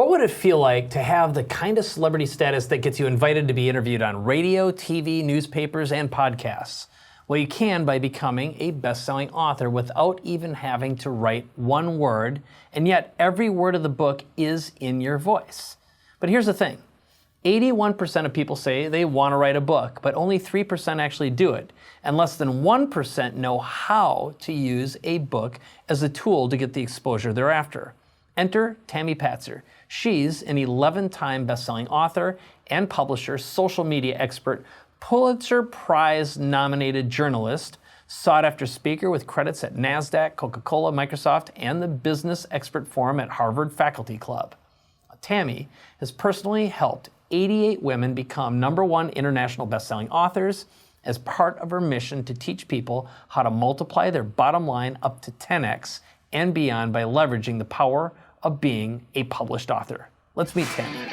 What would it feel like to have the kind of celebrity status that gets you invited to be interviewed on radio, TV, newspapers, and podcasts? Well, you can by becoming a best-selling author without even having to write one word, and yet every word of the book is in your voice. But here's the thing. 81% of people say they want to write a book, but only 3% actually do it, and less than 1% know how to use a book as a tool to get the exposure they're after. Enter TAMI Patzer. She's an 11-time best-selling author and publisher, social media expert, Pulitzer Prize-nominated journalist, sought-after speaker with credits at NASDAQ, Coca-Cola, Microsoft, and the Business Expert Forum at Harvard Faculty Club. TAMI has personally helped 88 women become #1 international best-selling authors as part of her mission to teach people how to multiply their bottom line up to 10x and beyond by leveraging the power of being a published author. Let's meet TAMI.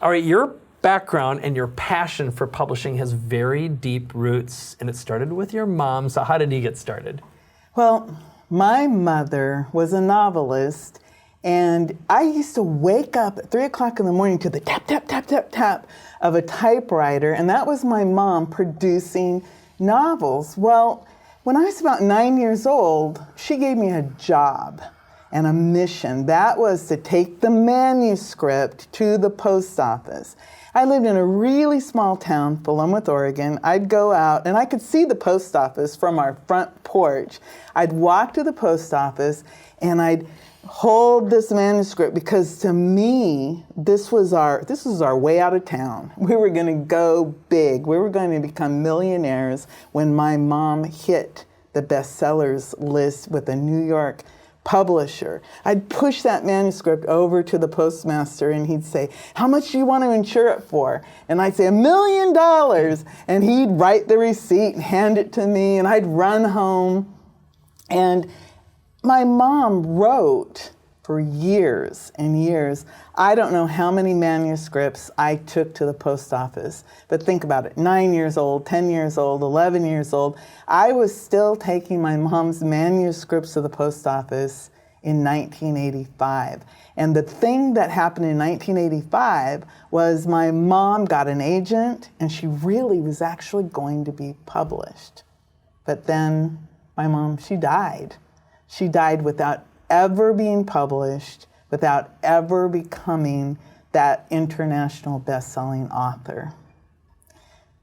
All right, your background and your passion for publishing has very deep roots, and it started with your mom. So how did you get started? Well, my mother was a novelist, and I used to wake up at 3 o'clock in the morning to the tap, tap, tap, tap, tap of a typewriter, and that was my mom producing novels. Well, when I was about 9 years old, she gave me a job and a mission. That was to take the manuscript to the post office. I lived in a really small town, Philomath, Oregon. I'd go out, and I could see the post office from our front porch. I'd walk to the post office, and I'd hold this manuscript, because to me, this was our way out of town. We were gonna go big. We were going to become millionaires when my mom hit the bestsellers list with a New York publisher. I'd push that manuscript over to the postmaster, and he'd say, "How much do you want to insure it for?" And I'd say, $1 million. And he'd write the receipt and hand it to me, and I'd run home. And my mom wrote for years and years. I don't know how many manuscripts I took to the post office, but think about it, 9 years old, 10 years old, 11 years old. I was still taking my mom's manuscripts to the post office in 1985. And the thing that happened in 1985 was my mom got an agent, and she really was actually going to be published. But then my mom, she died. She died without ever being published, without ever becoming that international best-selling author.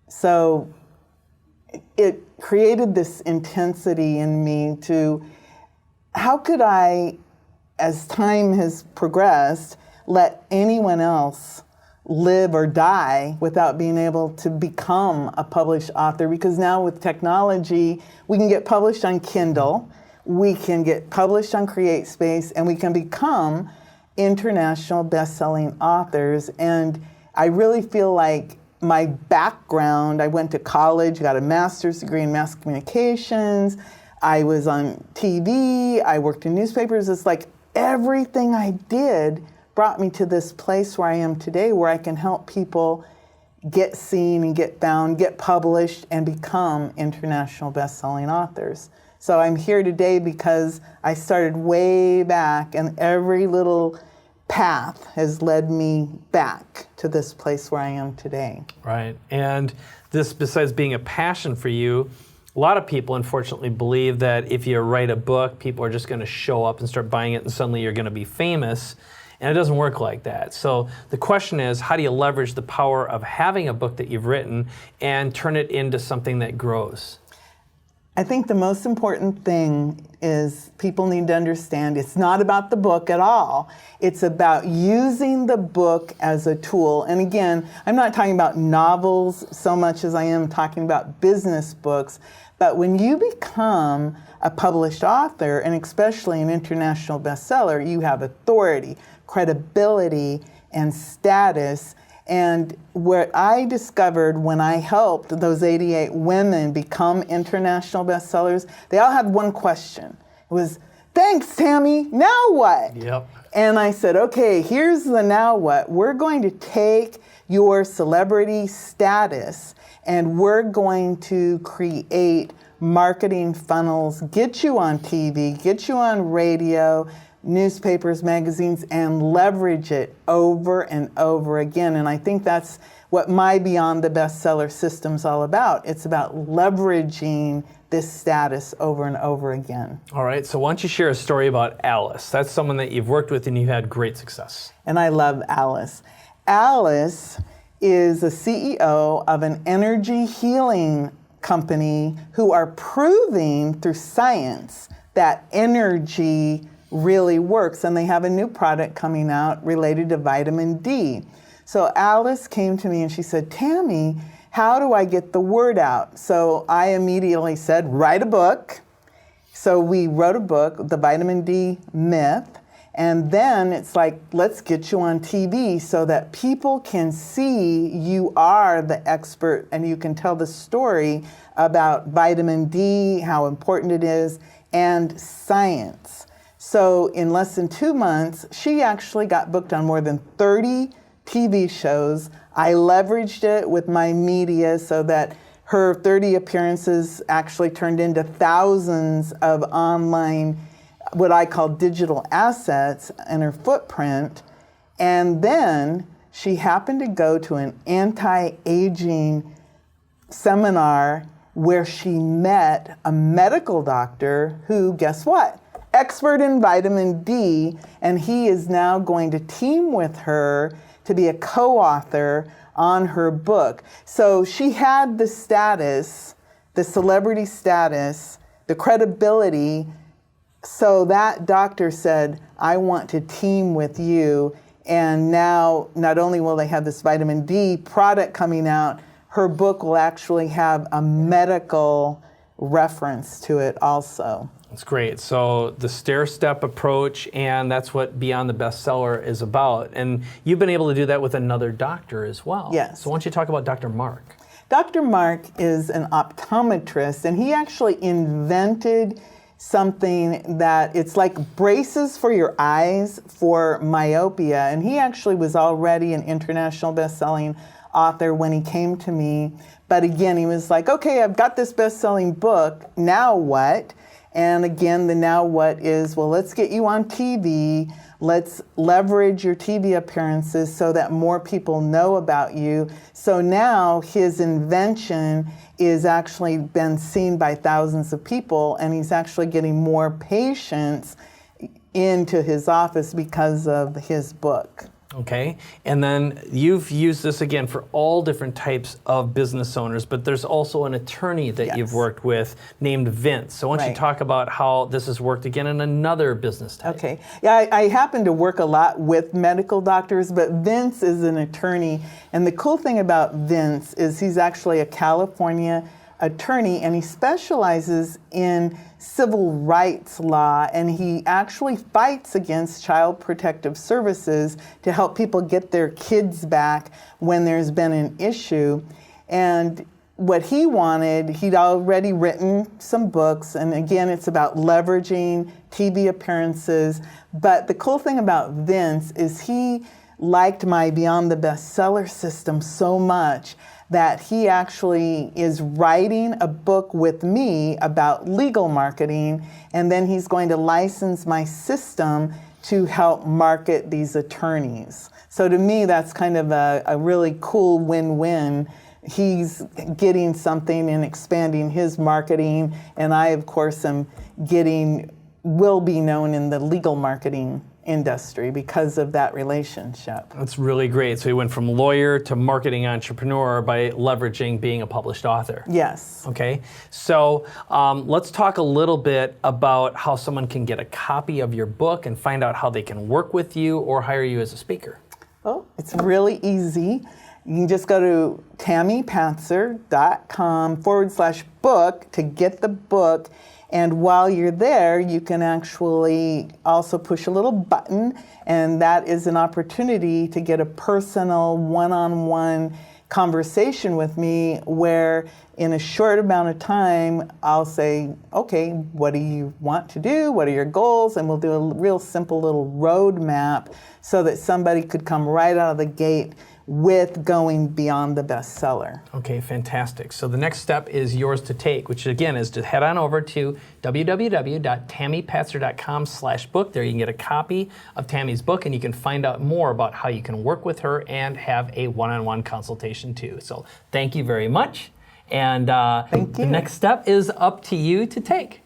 So it created this intensity in me to, how could I, as time has progressed, let anyone else live or die without being able to become a published author? Because now with technology, we can get published on Kindle, we can get published on CreateSpace, and we can become international best-selling authors. And I really feel like my background, I went to college, got a master's degree in mass communications, I was on TV, I worked in newspapers. It's like everything I did brought me to this place where I am today, where I can help people get seen and get found, get published, and become international best-selling authors. So I'm here today because I started way back, and every little path has led me back to this place where I am today. Right. And this, besides being a passion for you, a lot of people unfortunately believe that if you write a book, people are just going to show up and start buying it, and suddenly you're going to be famous. And it doesn't work like that. So the question is, how do you leverage the power of having a book that you've written and turn it into something that grows? I think the most important thing is people need to understand it's not about the book at all. It's about using the book as a tool. And again, I'm not talking about novels so much as I am talking about business books. But when you become a published author, and especially an international bestseller, you have authority, credibility, and status. And what I discovered when I helped those 88 women become international bestsellers, they all had one question. It was, thanks, Tammy, now what? Yep. And I said, okay, here's the now what. We're going to take your celebrity status and we're going to create marketing funnels, get you on TV, get you on radio, newspapers, magazines, and leverage it over and over again. And I think that's what my Beyond the Bestseller system's all about. It's about leveraging this status over and over again. All right, so why don't you share a story about Alice? That's someone that you've worked with and you've had great success. And I love Alice. Alice is a CEO of an energy healing company who are proving through science that energy really works, and they have a new product coming out related to vitamin D. So Alice came to me and she said, Tammy, how do I get the word out? So I immediately said, write a book. So we wrote a book, The Vitamin D Myth, and then it's like, let's get you on TV so that people can see you are the expert and you can tell the story about vitamin D, how important it is, and science. So in less than 2 months, she actually got booked on more than 30 TV shows. I leveraged it with my media so that her 30 appearances actually turned into thousands of online, what I call digital assets, and her footprint. And then she happened to go to an anti-aging seminar where she met a medical doctor who, guess what? Expert in vitamin D, and he is now going to team with her to be a co-author on her book. So she had the status, the celebrity status, the credibility, so that doctor said, I want to team with you. And now not only will they have this vitamin D product coming out, her book will actually have a medical reference to it also. That's great. So the stair-step approach, and that's what Beyond the Bestseller is about. And you've been able to do that with another doctor as well. Yes. So why don't you talk about Dr. Mark? Dr. Mark is an optometrist, and he actually invented something that it's like braces for your eyes for myopia. And he actually was already an international best-selling author when he came to me. But again, he was like, okay, I've got this best-selling book, now what? And again, the now what is, well, let's get you on TV. Let's leverage your TV appearances so that more people know about you. So now his invention is actually been seen by thousands of people, and he's actually getting more patients into his office because of his book. Okay, and then you've used this again for all different types of business owners, but there's also an attorney that Yes. you've worked with named Vince. So why don't you Right. talk about how this has worked again in another business type? Okay. Yeah, I happen to work a lot with medical doctors, but Vince is an attorney. And the cool thing about Vince is he's actually a California attorney, and he specializes in civil rights law, and he actually fights against child protective services to help people get their kids back when there's been an issue. And what he wanted, he'd already written some books, and again, it's about leveraging TV appearances. But the cool thing about Vince is he liked my Beyond the Bestseller system so much that he actually is writing a book with me about legal marketing, and then he's going to license my system to help market these attorneys. So to me, that's kind of a really cool win-win. He's getting something and expanding his marketing, and I, of course, will be known in the legal marketing industry because of that relationship. That's really great. So you went from lawyer to marketing entrepreneur by leveraging being a published author. Yes. Okay, so let's talk a little bit about how someone can get a copy of your book and find out how they can work with you or hire you as a speaker. Oh, it's really easy. You can just go to TamiPatzer.com/book to get the book. And while you're there, you can actually also push a little button, and that is an opportunity to get a personal one-on-one conversation with me where in a short amount of time, I'll say, okay, what do you want to do? What are your goals? And we'll do a real simple little roadmap so that somebody could come right out of the gate with going beyond the bestseller. Okay, fantastic. So the next step is yours to take, which again is to head on over to www.tamipatzer.com/book. There you can get a copy of Tammy's book, and you can find out more about how you can work with her and have a one-on-one consultation too. So thank you very much. And Thank you. The next step is up to you to take.